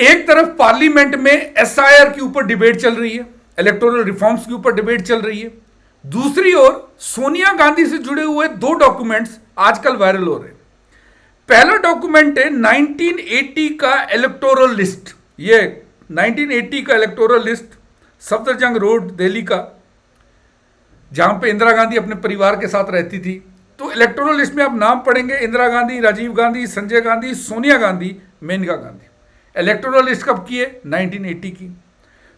एक तरफ पार्लियामेंट में एसआईआर के ऊपर डिबेट चल रही है, इलेक्टोरल रिफॉर्म्स के ऊपर डिबेट चल रही है, दूसरी ओर सोनिया गांधी से जुड़े हुए दो डॉक्यूमेंट्स आजकल वायरल हो रहे हैं। पहला डॉक्यूमेंट है 1980 का इलेक्टोरल लिस्ट। ये 1980 का electoral list Safdarjung road Delhi का, जहां पे इंदिरा गांधी अपने परिवार के साथ रहती थी। तो इलेक्टोरल लिस्ट में आप नाम पढ़ेंगे इंदिरा गांधी, राजीव गांधी, संजय गांधी, सोनिया गांधी, मेनका गांधी। इलेक्टोरल लिस्ट कब की है? 1980 की।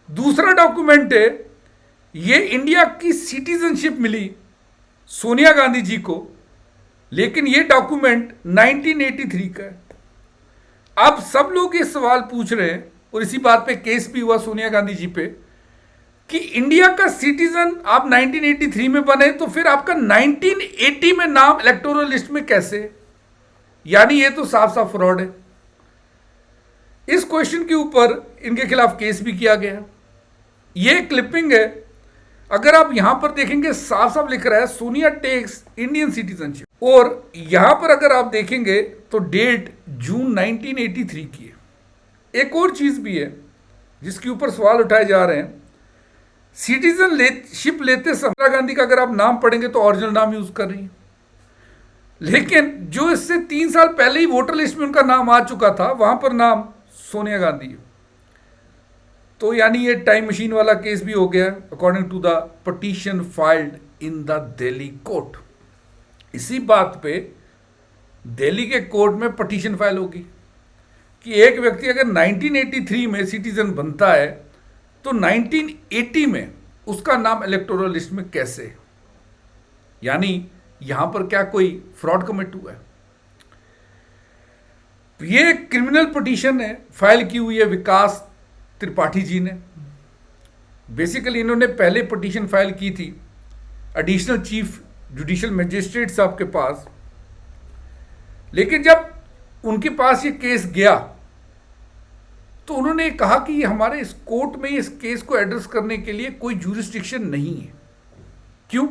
दूसरा डॉक्यूमेंट है, ये इंडिया की सिटीजनशिप मिली सोनिया गांधी जी को, लेकिन ये डॉक्यूमेंट 1983 का है। अब सब लोग ये सवाल पूछ रहे हैं, और इसी बात पे केस भी हुआ सोनिया गांधी जी पे, कि इंडिया का सिटीजन आप 1983 में बने, तो फिर आपका 1980 में नाम इलेक्टोरल लिस्ट में कैसे? यानी ये तो साफ साफ फ्रॉड है। इस क्वेश्चन के ऊपर इनके खिलाफ केस भी किया गया। ये क्लिपिंग है, अगर आप यहां पर देखेंगे साफ साफ लिख रहा है सोनिया टेक्स इंडियन सिटीजनशिप, और यहां पर अगर आप देखेंगे तो डेट जून 1983 की है। एक और चीज भी है जिसके ऊपर सवाल उठाए जा रहे हैं, सिटीजनशिप लेते समय इंदिरा गांधी का अगर आप नाम पढ़ेंगे तो ओरिजिनल नाम यूज कर रही है, लेकिन जो इससे 3 साल पहले ही वोटर लिस्ट में उनका नाम आ चुका था, वहां पर नाम सोनिया गांधी है। तो यानी ये टाइम मशीन वाला केस भी हो गया according to the petition filed in the Delhi court. इसी बात पे दिल्ली के कोर्ट में पिटीशन फाइल होगी कि एक व्यक्ति अगर 1983 में सिटीजन बनता है तो 1980 में उसका नाम इलेक्टोरल लिस्ट में कैसे? यानी यहां पर क्या कोई फ्रॉड कमिट हुआ है? ये क्रिमिनल पिटीशन है, फाइल की हुई है विकास त्रिपाठी जी ने। बेसिकली इन्होंने पहले पिटीशन फाइल की थी एडिशनल चीफ जुडिशियल मजिस्ट्रेट साहब के पास, लेकिन जब उनके पास ये केस गया तो उन्होंने कहा कि हमारे इस कोर्ट में इस केस को एड्रेस करने के लिए कोई जुरिस्डिक्शन नहीं है। क्यों?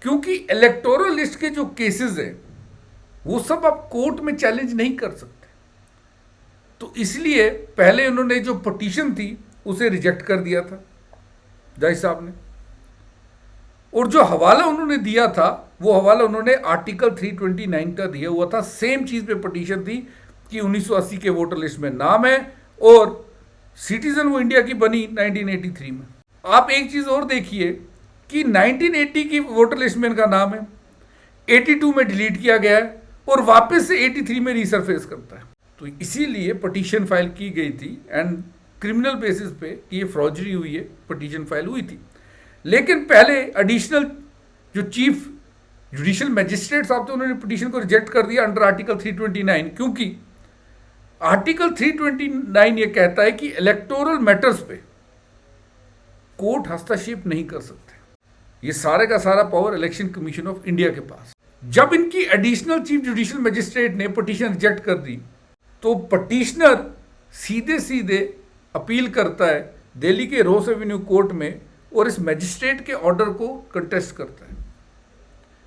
क्योंकि इलेक्टोरल लिस्ट के जो केसेस हैं वो सब आप कोर्ट में चैलेंज नहीं कर सकते। तो इसलिए पहले उन्होंने जो पिटीशन थी उसे रिजेक्ट कर दिया था जज साहब ने, और जो हवाला उन्होंने दिया था वो हवाला उन्होंने आर्टिकल 329 का दिया हुआ था। सेम चीज पे पिटीशन थी कि 1980 के वोटर लिस्ट में नाम है और सिटीजन वो इंडिया की बनी 1983 में। आप एक चीज और देखिए कि 1980 की वोटर लिस्ट में इनका नाम है, 82 में डिलीट किया गया है और वापस से 83 में रीसरफेस करता है। तो इसीलिए पिटीशन फाइल की गई थी एंड क्रिमिनल बेसिस पे ये फ्रॉडरी हुई है, पिटीशन फाइल हुई थी। लेकिन पहले एडिशनल जो चीफ जुडिशियल मजिस्ट्रेट साहब थे उन्होंने पिटीशन को रिजेक्ट कर दिया अंडर आर्टिकल 329, क्योंकि आर्टिकल 329 ये कहता है कि इलेक्टोरल मैटर्स पे कोर्ट हस्तक्षेप नहीं कर सकते। ये सारे का सारा power election commission of India के पास। जब इनकी एडिशनल चीफ जुडिशियल मजिस्ट्रेट ने पिटीशन रिजेक्ट कर दी तो पिटीशनर सीधे सीधे अपील करता है दिल्ली के रोज एवेन्यू कोर्ट में और इस मजिस्ट्रेट के ऑर्डर को कंटेस्ट करता है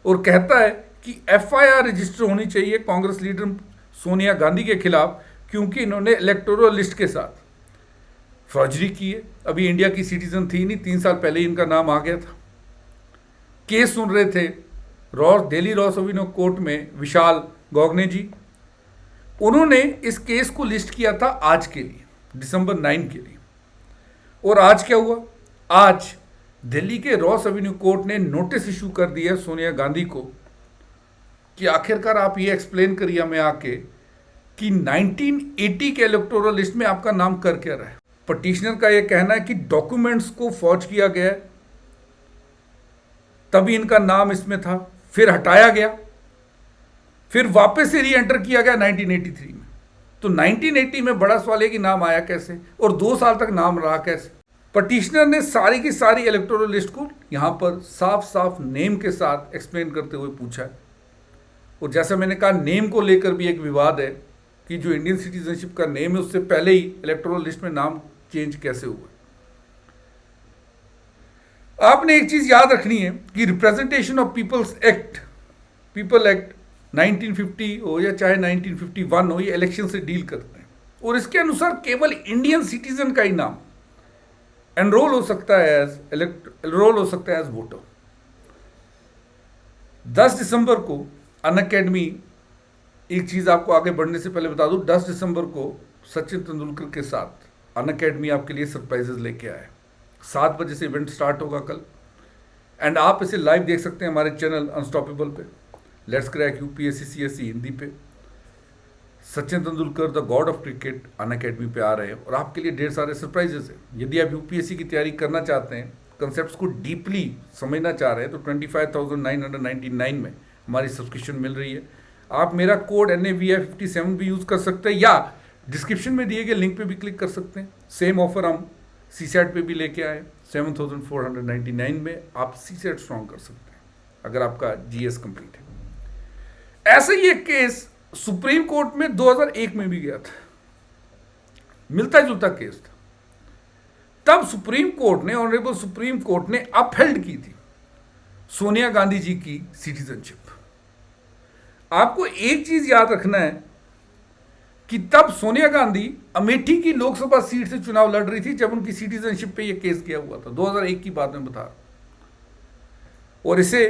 और कहता है कि एफआईआर रजिस्टर होनी चाहिए कांग्रेस लीडर सोनिया गांधी के खिलाफ, क्योंकि इन्होंने इलेक्टोरल लिस्ट के साथ फ्रॉडरी की है। अभी इंडिया की सिटीजन थी नहीं, 3 साल पहले ही इनका नाम आ गया था। केस सुन रहे थे दिल्ली रोज एवेन्यू कोर्ट में विशाल गोगने जी। उन्होंने इस केस को लिस्ट किया था आज के लिए, दिसंबर 9 के लिए। और आज क्या हुआ? आज दिल्ली के रॉस एवेन्यू कोर्ट ने नोटिस इशू कर दिया सोनिया गांधी को कि आखिरकार आप ये एक्सप्लेन करिए हमें आके कि 1980 के इलेक्टोरल लिस्ट में आपका नाम कर क्या रहा है। पिटीशनर का यह कहना है कि डॉक्यूमेंट्स को फॉर्ज किया गया है, तभी इनका नाम इसमें था, फिर हटाया गया, फिर वापस से री एंटर किया गया 1983 में। तो 1980 में बड़ा सवाल है कि नाम आया कैसे और 2 साल तक नाम रहा कैसे। पिटीशनर ने सारी की सारी इलेक्टोरल लिस्ट को यहां पर साफ साफ नेम के साथ एक्सप्लेन करते हुए पूछा है। और जैसा मैंने कहा, नेम को लेकर भी एक विवाद है कि जो इंडियन सिटीजनशिप का नेम है उससे पहले ही इलेक्टोरल लिस्ट में नाम चेंज कैसे हुआ। आपने एक चीज याद रखनी है कि representation of peoples act, people act 1950 हो या चाहे 1951 हो, ये इलेक्शन से डील करते हैं और इसके अनुसार केवल इंडियन सिटीजन का ही नाम एनरोल हो सकता है एज वोटर। 10 दिसंबर को अनअकैडमी, एक चीज आपको आगे बढ़ने से पहले बता दूं, 10 दिसंबर को सचिन तेंदुलकर के साथ अनअकैडमी आपके लिए सरप्राइजेस लेके आए। 7 बजे से इवेंट स्टार्ट होगा कल, एंड आप इसे लाइव देख सकते हैं हमारे चैनल अनस्टॉपेबल पे, let's crack UPSC CSC Hindi पे। Sachin Tendulkar the god of cricket Unacademy पे आ रहे हैं और आपके लिए ढेर सारे सरप्राइजेस हैं। यदि आप यूपीएससी की तैयारी करना चाहते हैं, कंसेप्ट्स को डीपली समझना चाह रहे हैं, तो 25,999 में हमारी सब्सक्रिप्शन मिल रही है। आप मेरा कोड NAVI57 भी यूज़ कर सकते हैं या डिस्क्रिप्शन में दिए गए लिंक पे भी क्लिक कर सकते हैं। सेम ऑफर हम CSAT पे भी लेके आए, 7,499 में आप CSAT स्ट्रॉन्ग कर सकते हैं अगर आपका GS कंप्लीट है। ऐसा ही एक केस सुप्रीम कोर्ट में 2001 में भी गया था, मिलता जुलता केस था। तब सुप्रीम कोर्ट ने, ऑनरेबल सुप्रीम कोर्ट ने अपहेल्ड की थी सोनिया गांधी जी की सिटीजनशिप। आपको एक चीज याद रखना है कि तब सोनिया गांधी अमेठी की लोकसभा सीट से चुनाव लड़ रही थी जब उनकी सिटीजनशिप पे यह केस किया हुआ था। 2001 की बात मैं बता रहा हूं, और इसे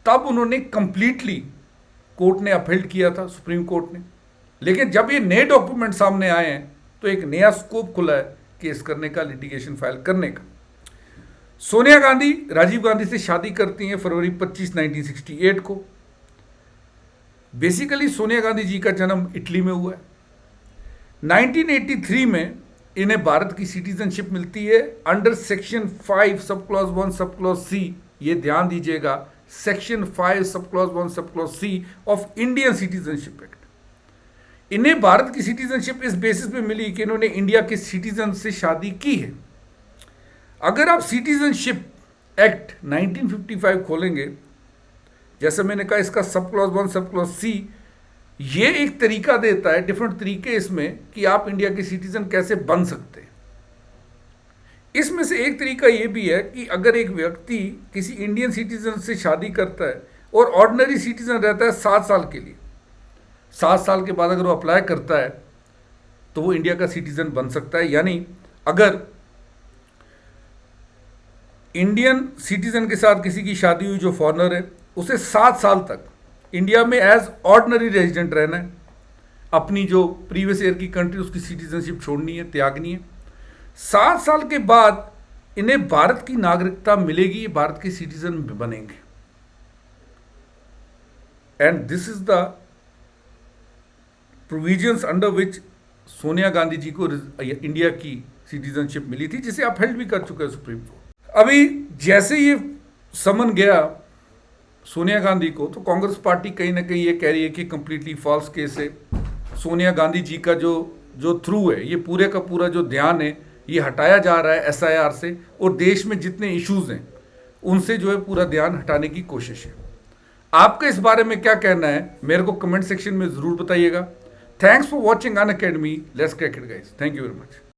तब उन्होंने कंप्लीटली कोर्ट ने अपहेल्ड किया था, सुप्रीम कोर्ट ने। लेकिन जब ये नए डॉक्यूमेंट सामने आए हैं तो एक नया स्कोप खुला है केस करने का, लिटिगेशन फाइल करने का। सोनिया गांधी राजीव गांधी से शादी करती हैं फरवरी 25, 1968 को। बेसिकली सोनिया गांधी जी का जन्म इटली में हुआ है। 1983 में इन्हें भारत की सिटीजनशिप मिलती है under section 5 sub clause 1 sub clause C। ये ध्यान दीजिएगा, section 5 sub clause 1 sub clause C of Indian citizenship act. इन्हें भारत की सिटीजनशिप इस बेसिस पे मिली कि इन्होंने इंडिया के सिटीजन से शादी की है। अगर आप सिटीजनशिप एक्ट 1955 खोलेंगे, जैसे मैंने कहा इसका sub clause 1 sub clause C ये एक तरीका देता है, डिफरेंट तरीके इसमें, कि आप इंडिया के सिटीजन कैसे बन सकते हैं। इसमें से एक तरीका यह भी है कि अगर एक व्यक्ति किसी इंडियन सिटीजन से शादी करता है और ऑर्डिनरी सिटीजन रहता है 7 साल के लिए, 7 साल के बाद अगर वो अप्लाई करता है तो वो इंडिया का सिटीजन बन सकता है। यानी अगर इंडियन सिटीजन के साथ किसी की शादी हुई जो फॉरेनर है, उसे 7 साल तक इंडिया में एज ऑर्डिनरी रेजिडेंट रहना है। अपनी जो प्रीवियस ईयर की कंट्री उसकी सिटीजनशिप छोड़नी है, त्यागनी है। 7 साल के बाद इन्हें भारत की नागरिकता मिलेगी, भारत के सिटीजन बनेंगे। And this is the provisions under which Sonia Gandhi ji को इंडिया की सिटीजनशिप मिली थी, जिसे अपहेल्ड भी कर चुका है सुप्रीम कोर्ट। अभी जैसे ये समन गया सोनिया गांधी को, तो कांग्रेस पार्टी कहीं ना कहीं ये कह रही है कि कंप्लीटली फॉल्स केस है। सोनिया गांधी जी का जो थ्रू है, ये पूरे का पूरा जो ध्यान है ये हटाया जा रहा है SIR से, और देश में जितने इश्यूज हैं उनसे जो है पूरा ध्यान हटाने की कोशिश है। आपका इस बारे में क्या कहना है मेरे को कमेंट सेक्शन में जरूर बताइएगा। Thanks for watching Unacademy, let's crack it guys. Thank you very much.